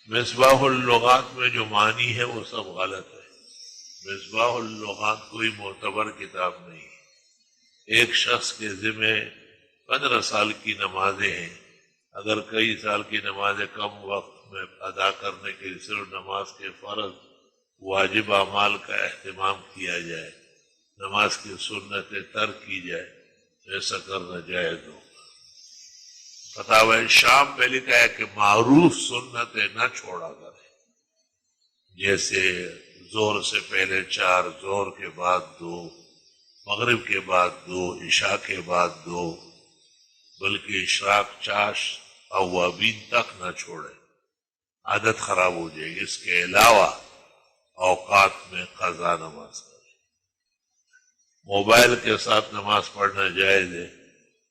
مصباح اللغات میں جو معنی ہے وہ سب غلط ہے. مصباح اللغات کوئی معتبر کتاب نہیں ہے. ایک شخص کے ذمہ 15 سال کی نمازیں ہیں. اگر کئی سال کی نمازیں کم وقت میں ادا کرنے کے لیے صرف نماز کے فرض واجب اعمال کا اہتمام کیا جائے، نماز کی سنتیں ترک کی جائے، ایسا کرنا جائز ہوگا. فتاوی شام میں لکھا ہے کہ معروف سنتیں نہ چھوڑا کرے، جیسے زور سے پہلے 4، زور کے بعد 2، مغرب کے بعد 2، عشاء کے بعد 2، بلکہ اشراق، چاش، اوابین تک نہ چھوڑے، عادت خراب ہو جائے گی. اس کے علاوہ اوقات میں قضا نماز کرے. موبائل کے ساتھ نماز پڑھنا جائز ہے.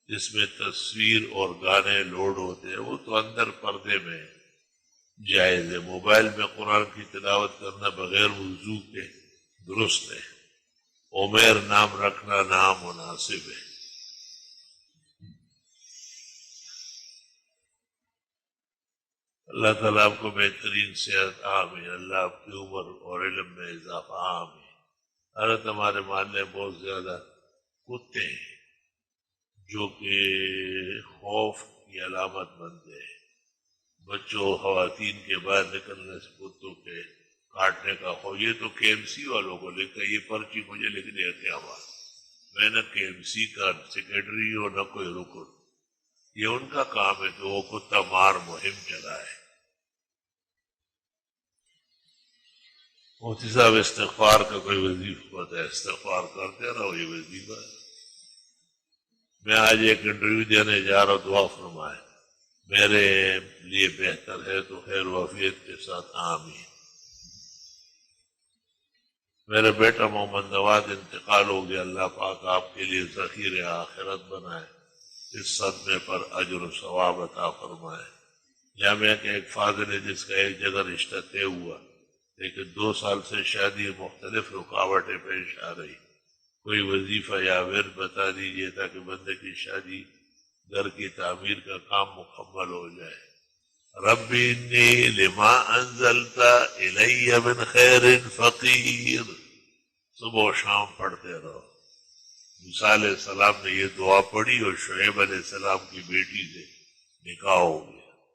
جس میں تصویر اور گانے لوڈ ہوتے ہیں وہ تو اندر پردے میں جائز ہے. موبائل میں قرآن کی تلاوت کرنا بغیر وضو کے درست ہے. عمیر نام رکھنا نامناسب ہے. اللہ تعالیٰ آپ کو بہترین صحت آمین. اللہ آپ کی عمر اور علم میں اضافہ آمین. حضرت ہمارے محلے میں بہت زیادہ کتے ہیں جو کہ خوف کی علامت بن گئے. بچوں خواتین کے باہر نکلنے سے کتوں کے کاٹنے کا خوف. یہ تو کے ایم سی والوں کو لکھا ہے. یہ پرچی مجھے لکھنے ہے کیا بات. میں نہ کے ایم سی کا سیکرٹری ہوں نہ کوئی رکن. یہ ان کا کام ہے کہ وہ کتا مار مہم چلائے. مفتی صاحب استغفار کا کوئی وظیفہ ہوتا ہے، استغفار کرتے رہو، یہ وظیفہ ہے. میں آج ایک انٹرویو دینے جا رہا ہوں، دعا فرمائے. میرے لیے بہتر ہے تو خیر وفیت کے ساتھ آمین. میرا بیٹا محمد نواز انتقال ہو گیا. اللہ پاک آپ کے لیے ذخیر آخرت بنائے، اس صدمے پر اجر و ثواب عطا فرمائے. جامعہ کے ایک فاضل ہے جس کا ایک جگہ رشتہ طے ہوا، لیکن 2 سال سے شادی مختلف رکاوٹیں پیش آ رہی. کوئی وظیفہ یا ورد بتا دیجیے تاکہ بندے کی شادی گھر کی تعمیر کا کام مکمل ہو جائے. رب انی لما انزلت الی من خیر فقیر. صبح و شام پڑھتے رہو. موسیٰ علیہ السلام نے یہ دعا پڑھی اور شعیب علیہ السلام کی بیٹی سے نکاح ہو گیا.